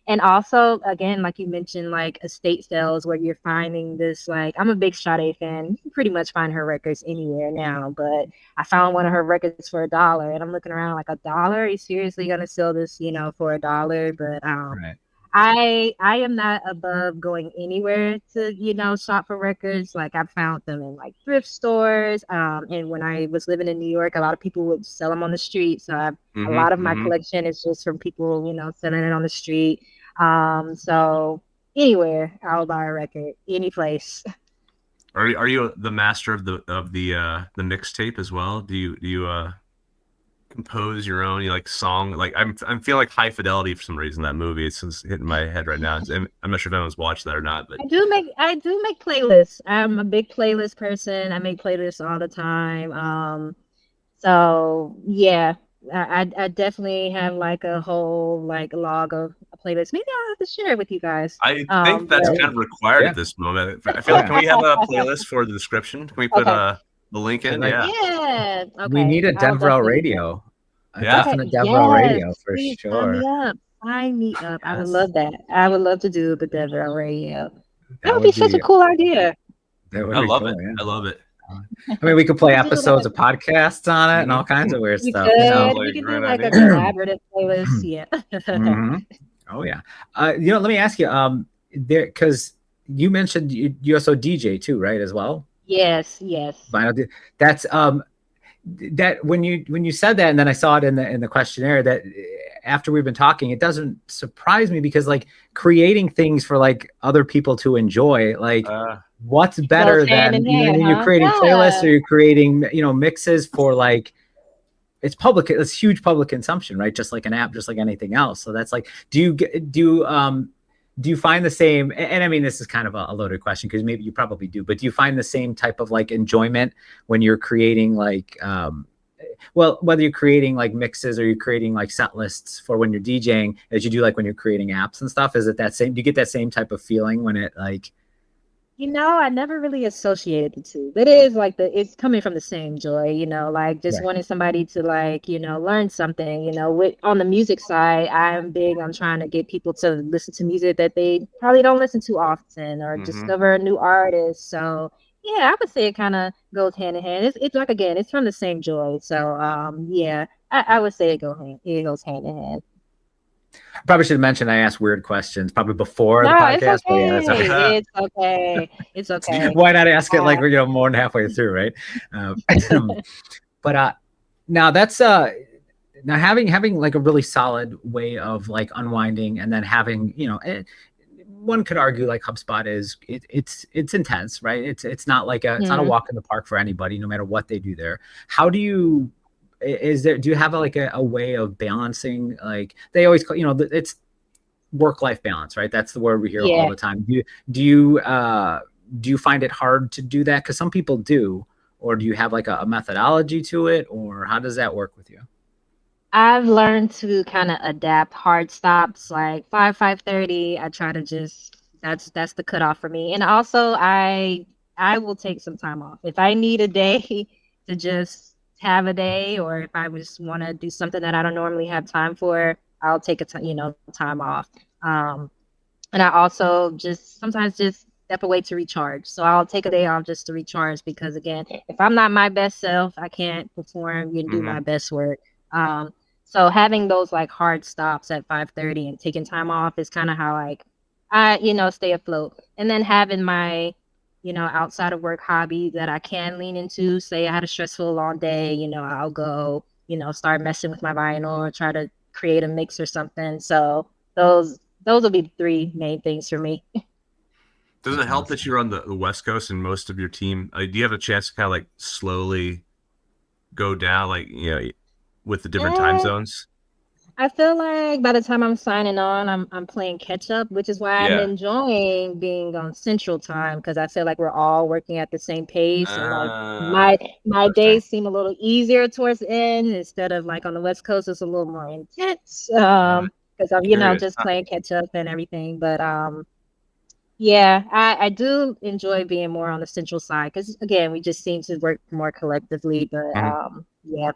And also, again, like you mentioned, like estate sales where you're finding this, like, I'm a big Sade fan. You can pretty much find her records anywhere now, but I found one of her records for $1 and I'm looking around like $1. Are you seriously gonna sell this, for $1? But Right. I am not above going anywhere to, shop for records. Like I've found them in like thrift stores. And when I was living in New York, a lot of people would sell them on the street. So a lot of my collection is just from people, selling it on the street. So anywhere I'll buy a record, any place. Are you the master of the mixtape as well? Do you compose your own, you like song? Like I'm feeling like High Fidelity for some reason. That movie, it's just hitting my head right now. I'm not sure if anyone's watched that or not, but I do make playlists. I'm a big playlist person. I make playlists all the time. So yeah, I definitely have like a whole like log of a playlist. Maybe I'll have to share it with you guys. I think that's But kind of required at this moment. I feel like, can we have a playlist for the description? Can we put okay. the link in? Like, Yeah. Yeah. we need Okay. a I'll Devrel definitely do that. radio, a Yeah. Okay. definite Devrel Yes. radio for Please sign me sure. up. Sign me up. I would Yes. love that. I would love to do the Denver radio. That would would be such a be cool idea. that would I be love cool. it. Yeah. I love it. I mean, we could play We could do episodes like of podcasts on it and all kinds of weird we stuff. could. like We a could do great like a idea. collaborative playlist. Yeah. Mhm. Oh yeah. Let me ask you. There, because you mentioned you also DJ too, right? As well. Yes. Yes. Vinyl. That's that when you said that, and then I saw it in the questionnaire, that after we've been talking, it doesn't surprise me, because like creating things for like other people to enjoy, like what's better Goes hand than, in you know what I hand, mean? You're huh? creating playlists, or Yeah. you're creating, mixes for like, it's huge public consumption, right? Just like an app, just like anything else. So that's like, do you find the same, and I mean, this is kind of a loaded question, because maybe you probably do, but do you find the same type of like enjoyment when you're creating like, well, whether you're creating like mixes or you're creating like set lists for when you're DJing, as you do like when you're creating apps and stuff? Is it that same, do you get that same type of feeling when it like, I never really associated the two. But it is like it's coming from the same joy, like just Right. wanting somebody to like, learn something, on the music side, I'm big on trying to get people to listen to music that they probably don't listen to often, or discover a new artist. So yeah, I would say it kind of goes hand in hand. It's like, again, it's from the same joy. So yeah, I would say it goes hand in hand. probably should have mentioned I asked weird questions probably before the No, it's podcast, but yeah, that's okay. okay. It's okay. It's okay. Why not ask it like, more than halfway through, right? But now that's now having like a really solid way of like unwinding, and then having, one could argue like HubSpot is it's intense, right? It's not like it's not a walk in the park for anybody, no matter what they do there. How do you do you have like a way of balancing, like they always call, it's work-life balance, right? That's the word we hear all the time. Do you find it hard to do that? Because some people do. Or do you have like a methodology to it, or how does that work with you? I've learned to kind of adapt hard stops, like 5:30. I try to just that's the cutoff for me. And also I will take some time off. If I need a day to just have a day, or if I just want to do something that I don't normally have time for, I'll take time off. And I also sometimes just step away to recharge. So I'll take a day off just to recharge, because again, if I'm not my best self, I can't perform and do my best work. So having those like hard stops at 5:30 and taking time off is kind of how like I stay afloat. And then having my outside of work hobby that I can lean into. Say I had a stressful long day, I'll go, start messing with my vinyl or try to create a mix or something. So those will be the three main things for me. Does it help that you're on the West Coast and most of your team? Do you have a chance to kind of like slowly go down, like with the different time Eh, zones? I feel like by the time I'm signing on, I'm playing catch up, which is why I'm Yeah. enjoying being on Central Time because I feel like we're all working at the same pace, and like Ah, my interesting. days seem a little easier towards the end instead of like on the West Coast, it's a little more intense. Uh, Because I'm Curious. just playing catch up and everything, but yeah, I do enjoy being more on the Central side because again, we just seem to work more collectively, but Mhm. yeah.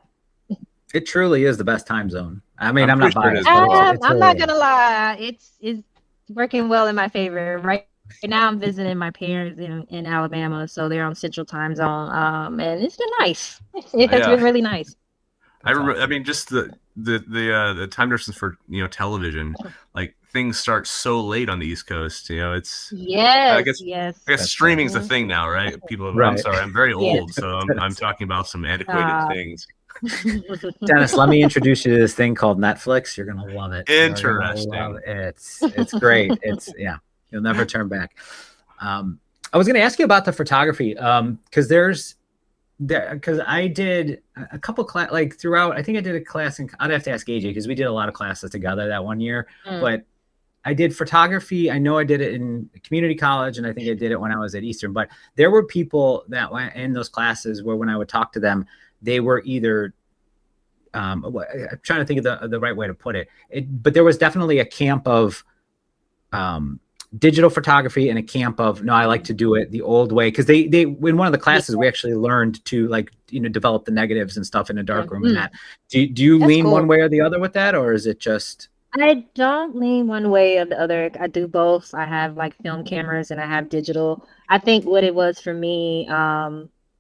It truly is the best time zone. I mean, I'm I'm not pretty sure it is biased, as but well. it's I'm not really is. gonna lie, it's working well in my favor. Right now, I'm visiting my parents in Alabama, so they're on Central Time Zone. And it's been nice. It has Yeah, been really nice. I That's remember. I awesome. mean, just the time difference for television. Like things start so late on the East Coast. It's I Yes, guess yes. I guess That's fair. streaming's the Mhm. thing now, right? People. I'm Right. sorry, I'm very Yeah. old, so I'm That's- talking about some antiquated Uh, things. Dennis, let me introduce you to this thing called Netflix. You're gonna love it. You're gonna love Interesting. it. It's great. Yeah, you'll never turn back. I was gonna ask you about the photography, because because I did a couple class like throughout. I think I did a class in. I'd have to ask AJ because we did a lot of classes together that one year. Mm. But I did photography. I know I did it in community college, and I think I did it when I was at Eastern. But there were people that went in those classes where when I would talk to them, they were either I'm trying to think of the right way to put but there was definitely a camp of um, digital photography and a camp of no, I like to do it the old way because they in one of the Yeah. classes we actually learned to like develop the negatives and stuff in a dark room and Mm. that. Do you That's lean one cool. way or the other with that, or is it just I don't lean one way or the other. I do both. I have like film cameras and I have digital. I think what it was for me,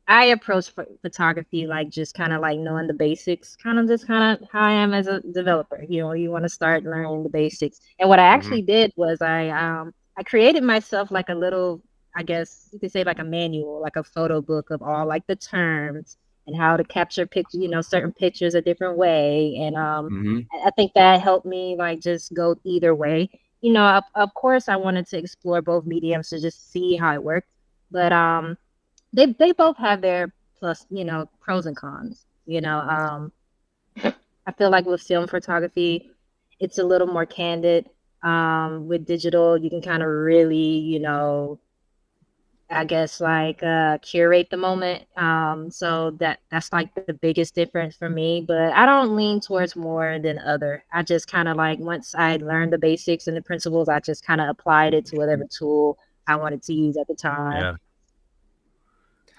I approach photography like just kind of like knowing the basics, kind of just kind of how I am as a developer. You want to start learning the basics. And what I Hmm. actually did was I created myself like a little, I guess you could say like a manual, like a photo book of all like the terms and how to capture pictures, certain pictures a different way. And Hmm. I think that helped me like just go either way. Of course, I wanted to explore both mediums to just see how it worked, but they both have their plus, pros and cons. I feel like with film photography, it's a little more candid. With digital, you can kind of really, I guess like curate the moment. So that's like the biggest difference for me. But I don't lean towards more than other. I just kind of like once I learned the basics and the principles, I just kind of applied it to whatever tool I wanted to use at the time.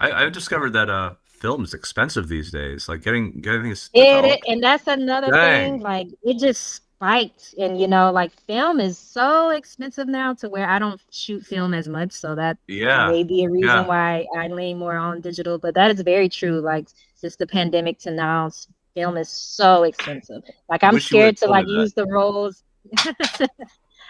Yeah, I've discovered that film is expensive these days. Like getting things developed. And that's another thing. Dang. Like it just spiked, and like film is so expensive now to where I don't shoot film as much. So that Yeah. may be a reason Yeah. why I lean more on digital. But that is very true. Like since the pandemic to now, film is so expensive. Like I'm Wish you would scared have to told me like that. use the rolls.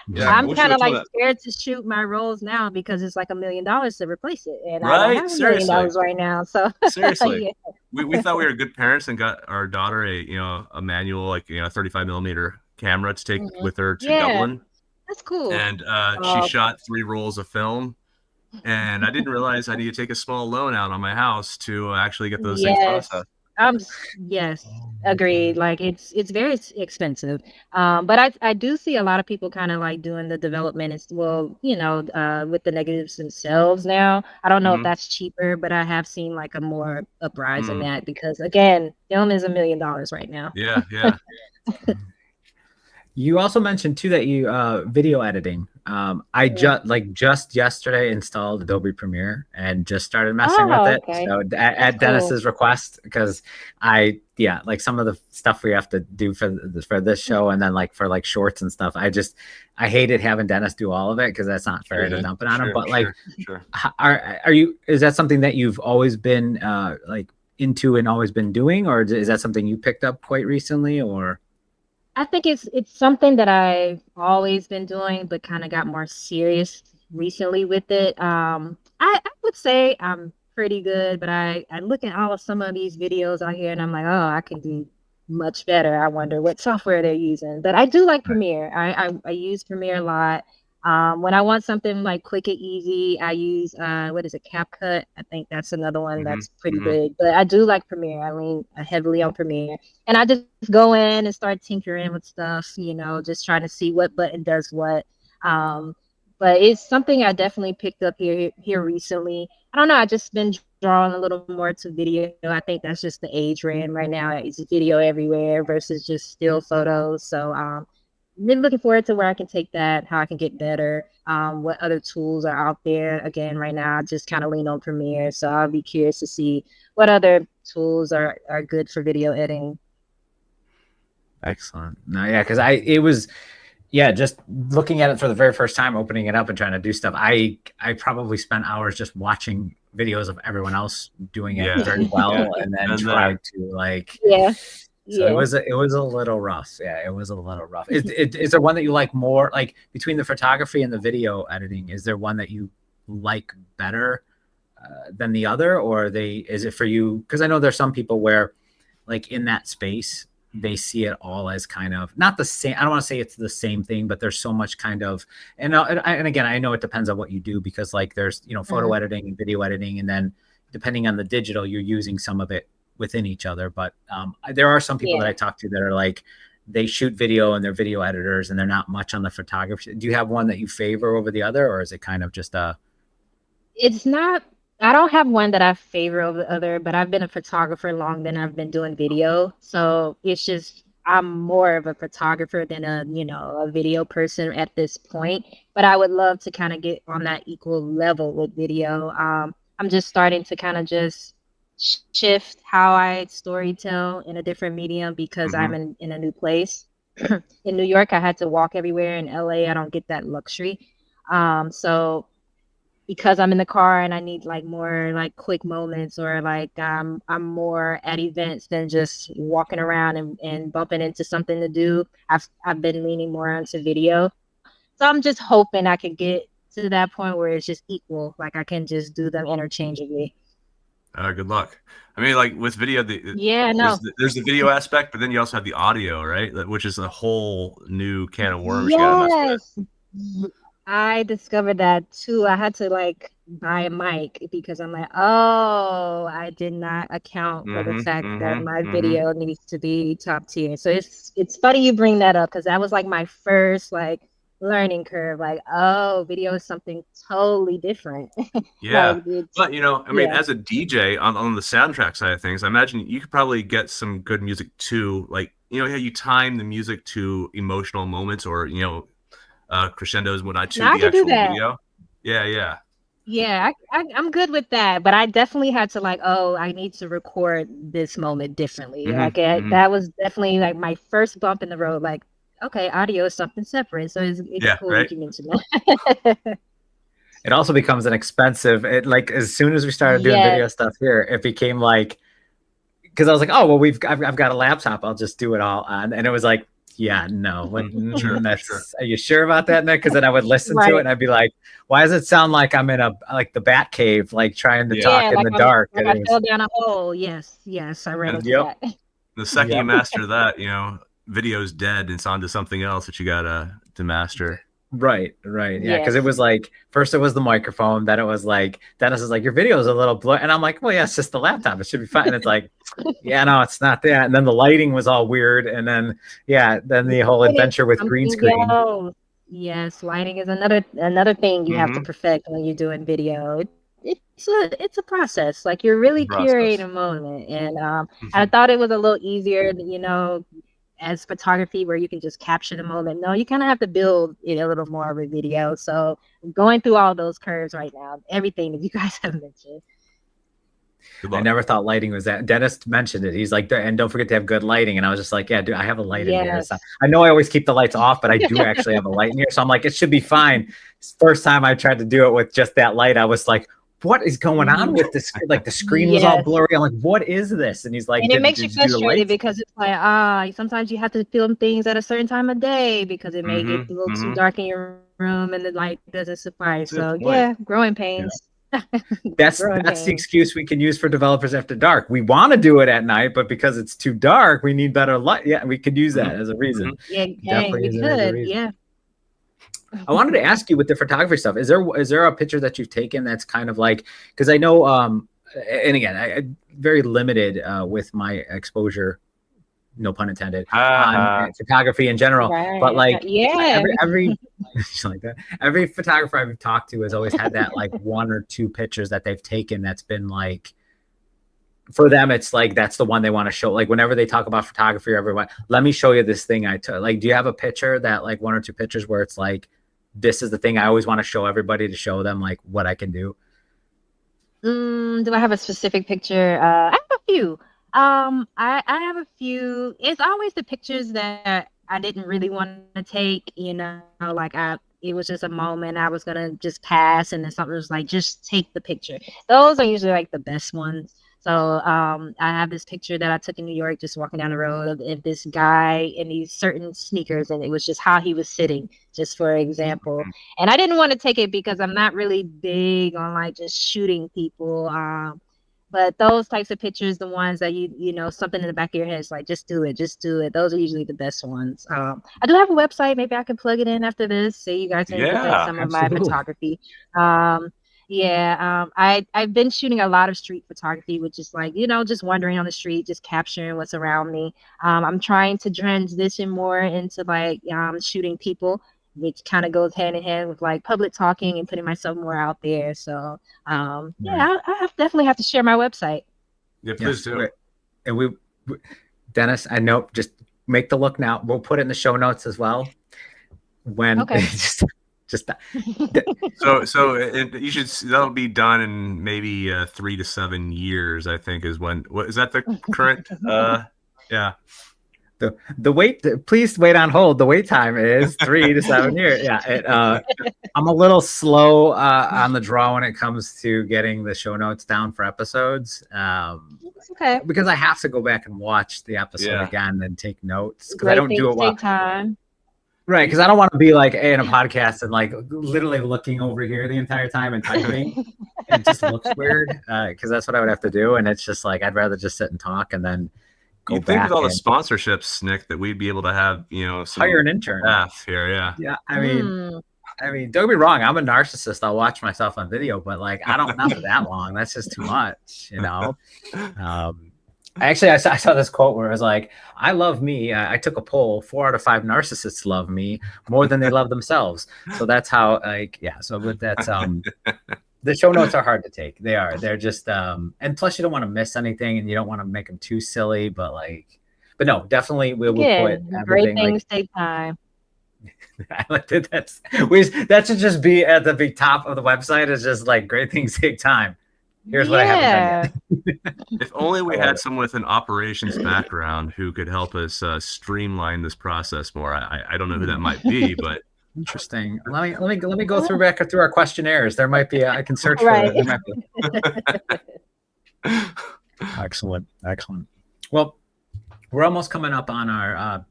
Yeah. I I'm wish you kind would of have told like me that. scared to shoot my rolls now because it's like $1 million to replace it, and I don't Right? have $1 million Seriously. right now. So Seriously. yeah. We thought we were good parents and got our daughter a manual, like 35 millimeter camera to take Mhm. with her to Yeah, Dublin. that's cool. And she Oh, shot 3 rolls of film. And I didn't realize I need to take a small loan out on my house to actually get those things yes. processed. Yes, agreed. Like it's very expensive. But I do see a lot of people kind of like doing the development as well, with the negatives themselves now. I don't know if Hmm. that's cheaper, but I have seen like a more uprise in that because again, film is $1 million right now. Yeah, yeah. You also mentioned too that you video editing. I Yeah. just yesterday installed Adobe Premiere and just started messing with Oh, it. okay. So That's at cool. Dennis's request, because like some of the stuff we have to do for this show and then like for like shorts and stuff. I hated having Dennis do all of it because that's not fair to Hmm. dump it on him. Sure, But like, sure, sure. are you? Is that something that you've always been like into and always been doing, or is that something you picked up quite recently, or? I think it's something that I've always been doing, but kind of got more serious recently with it. I would say I'm pretty good, but I look at some of these videos out here and I'm like, oh, I can do much better. I wonder what software they're using. But I do like Premiere. I use Premiere a lot. When I want something like quick and easy, I use what is it, CapCut? I think that's another one that's pretty big. But I do like Premiere. I lean heavily on Premiere. And I just go in and start tinkering with stuff, just trying to see what button does what. But it's something I definitely picked up here recently. I don't know. I just been drawn a little more to video. I think that's just the age we're in right now. It's video everywhere versus just still photos. So really looking forward to where I can take that, how I can get better, what other tools are out there. Again, right now I just kind of lean on Premiere. So I'll be curious to see what other tools are good for video editing. Excellent. No, yeah, because it was just looking at it for the very first time, opening it up and trying to do stuff. I probably spent hours just watching videos of everyone else doing it very well, and then tried to like. So it was a little rough. Yeah, it was a little rough. Is there one that you like more? Like between the photography and the video editing, is there one that you like better than the other, or is it for you? Because I know there's some people where, like in that space, they see it all as kind of not the same. I don't want to say it's the same thing, but there's so much kind of, and again, I know it depends on what you do, because like there's, photo editing and video editing, and then depending on the digital, you're using some of it within each other. But there are some people that I talk to that are like, they shoot video and they're video editors and they're not much on the photography. Do you have one that you favor over the other, or is it kind of just it's not, I don't have one that I favor over the other, but I've been a photographer longer than I've been doing video. So it's just, I'm more of a photographer than a video person at this point. But I would love to kind of get on that equal level with video. I'm just starting to kind of just shift how I storytell in a different medium, because I'm in a new place. In New York, I had to walk everywhere. In LA, I don't get that luxury. So because I'm in the car and I need like more like quick moments, or like I'm more at events than just walking around and bumping into something to do, I've been leaning more onto video. So I'm just hoping I could get to that point where it's just equal, like I can just do them interchangeably. Good luck. I mean, like with video, there's the video aspect, but then you also have the audio, right? Which is a whole new can of worms. Yes, I discovered that too. I had to like buy a mic because I'm like, oh, I did not account for the fact that my video needs to be top tier. So it's funny you bring that up, because that was like my first like learning curve. Like, oh, video is something totally different. Yeah. But I mean, as a DJ on the soundtrack side of things, I imagine you could probably get some good music too. Like, how you time the music to emotional moments, or crescendos and whatnot to the actual video. Yeah, I'm good with that, but I definitely had to like, oh, I need to record this moment differently. That was definitely like my first bump in the road. Like, okay, audio is something separate, so it's cool that you mentioned that. It also becomes an expensive. Like as soon as we started doing video stuff here, it became like, because I was like, oh well, I've got a laptop, I'll just do it all on, and it was like, yeah, no, are you sure about that, Nick? Because then I would listen to it and I'd be like, why does it sound like I'm in the Bat Cave, like trying to talk in the dark? Like I fell down a hole. Yes, I ran into that. The second you master that, video's dead. It's on to something else that you gotta to master. Right. Yeah, because it was like, first it was the microphone, then it was like, Dennis is like, your video is a little blurry, and I'm like, well, yeah, it's just the laptop, it should be fine. And it's like, yeah, no, it's not that. And then the lighting was all weird, and then the whole adventure with green screen. Yes, lighting is another thing you have to perfect when you're doing video. It's a process. Like you're really curating a moment, and I thought it was a little easier, as photography, where you can just capture the moment. No, you kind of have to build it a little more of a video. So I'm going through all those curves right now, everything that you guys have mentioned. I never thought lighting was that. Dennis mentioned it. He's like, and don't forget to have good lighting. And I was just like, yeah, dude, I have a light in here. So I know I always keep the lights off, but I do actually have a light in here. So I'm like, it should be fine. First time I tried to do it with just that light, I was like, what is going on with this? Like the screen was all blurry. I'm like, what is this? And he's like, and it makes you frustrated, because it's like, sometimes you have to film things at a certain time of day because it may get a little too dark in your room and the light doesn't suffice. So growing pains. That's Growing the pains. excuse we can use for developers after dark. We want to do it at night, but because it's too dark, we need better light. Yeah, we could use that as a reason. Yeah, Definitely we use it as a could. reason. Yeah. I wanted to ask you with the photography stuff. Is there a picture that you've taken that's kind of like, because I know, and again, I very limited with my exposure, no pun intended, on photography in general. Right. But like, Yeah. every like that, every photographer I've talked to has always had that like one or two pictures that they've taken that's been like, for them, it's like that's the one they want to show. Like whenever they talk about photography or everyone, let me show you this thing I took. Like, do you have a picture that like one or two pictures where it's like, this is the thing I always want to show everybody, to show them like what I can do? Do I have a specific picture? I have a few. I have a few. It's always the pictures that I didn't really want to take, like it was just a moment I was gonna just pass, and then something was like, just take the picture. Those are usually like the best ones. So I have this picture that I took in New York, just walking down the road of this guy in these certain sneakers, and it was just how he was sitting, just for example. And I didn't want to take it because I'm not really big on like just shooting people. But those types of pictures, the ones that you know, something in the back of your head is like, just do it, just do it. Those are usually the best ones. I do have a website. Maybe I can plug it in after this, so you guys can look at some of my photography. I've been shooting a lot of street photography, which is like, just wandering on the street, just capturing what's around me. I'm trying to transition more into like shooting people, which kind of goes hand in hand with like public talking and putting myself more out there. So I definitely have to share my website. Yeah, please do. And we, Dennis, I know, just make the look now. We'll put it in the show notes as well. When just so you should, that'll be done in maybe 3 to 7 years, I think, is when. What is that, the current? Yeah. The wait, please wait on hold. The wait time is 3 to 7 years. Yeah, I'm a little slow on the draw when it comes to getting the show notes down for episodes. Okay. Because I have to go back and watch the episode again and take notes, because I don't do it well. Take time. Right, because I don't want to be like in a podcast and like literally looking over here the entire time and typing. It just looks weird, because that's what I would have to do, and it's just like I'd rather just sit and talk and then go You'd back. think with all the sponsorships, Nick, that we'd be able to have, some hire an intern staff here. Yeah, I mean, don't get me wrong. I'm a narcissist. I'll watch myself on video, but like not for that long. That's just too much, Actually, I saw this quote where it was like, I love me. I took a poll. 4 out of 5 narcissists love me more than they love themselves. So that's how, so with that, the show notes are hard to take. They're just, and plus you don't want to miss anything and you don't want to make them too silly, but no, definitely we'll put everything. Great things take time. I like that. That should just be at the big top of the website. It's just like, great things take time. Here's what I haven't done yet. If only we had someone with an operations background who could help us streamline this process more. I don't know who that might be, but interesting. Let me go through our questionnaires. There might be I can search for it. Excellent. Well, we're almost coming up on our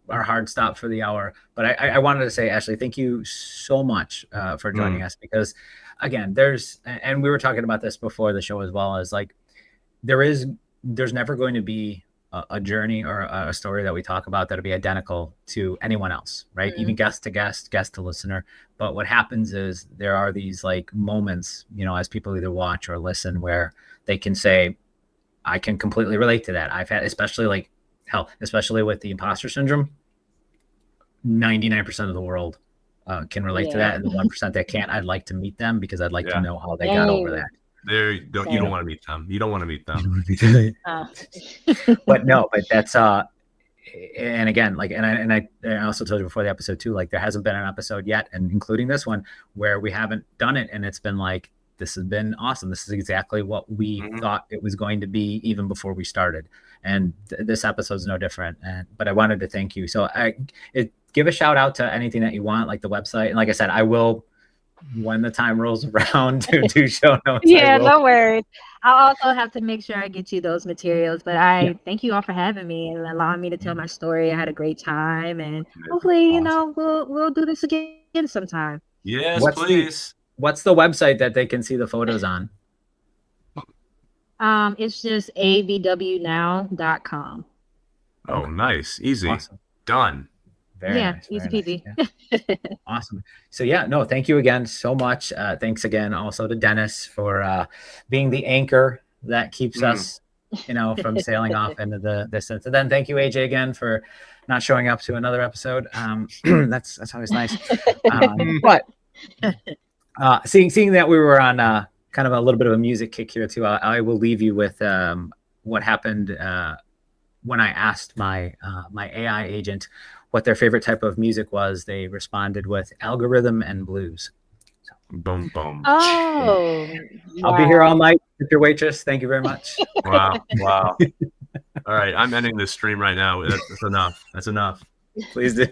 hard stop for the hour, but I wanted to say, Ashley, thank you so much for joining us, because again, and we were talking about this before the show as well, as like there's never going to be a journey or a story that we talk about that'll be identical to anyone else, right? Even guest to guest to listener. But what happens is there are these like moments, as people either watch or listen, where they can say, I can completely relate to that. I've had, especially with the imposter syndrome, 99% of the world can relate to that, and the 1% that can't, I'd like to meet them, because I'd like to know how they got over that. You don't want to meet them. You don't want to meet them. But that's and again, like, and I also told you before the episode too, like there hasn't been an episode yet, and including this one, where we haven't done it, and it's been like, this has been awesome. This is exactly what we thought it was going to be even before we started, and this episode's no different. But I wanted to thank you. So give a shout out to anything that you want, like the website. And like I said, I will, when the time rolls around, to do show notes. Yeah, no worries. I'll also have to make sure I get you those materials. But I thank you all for having me and allowing me to tell my story. I had a great time, and hopefully, we'll do this again sometime. Yes, please. What's the website that they can see the photos on? It's just avwnow.com. Oh, nice. Easy. Awesome. Done. Very Yeah, nice, easy very peasy. nice. Yeah. Awesome. So yeah, no, thank you again so much. Thanks again also to Dennis for being the anchor that keeps us, from sailing off into the distance. And then thank you, AJ, again for not showing up to another episode. That's always nice. But seeing that we were on kind of a little bit of a music kick here too, I will leave you with what happened when I asked my AI agent what their favorite type of music was. They responded with algorithm and blues. So, Boom, boom. Oh, I'll be here all night with your waitress. Thank you very much. Wow. Wow. All right. I'm ending this stream right now. That's enough. That's enough. Please do.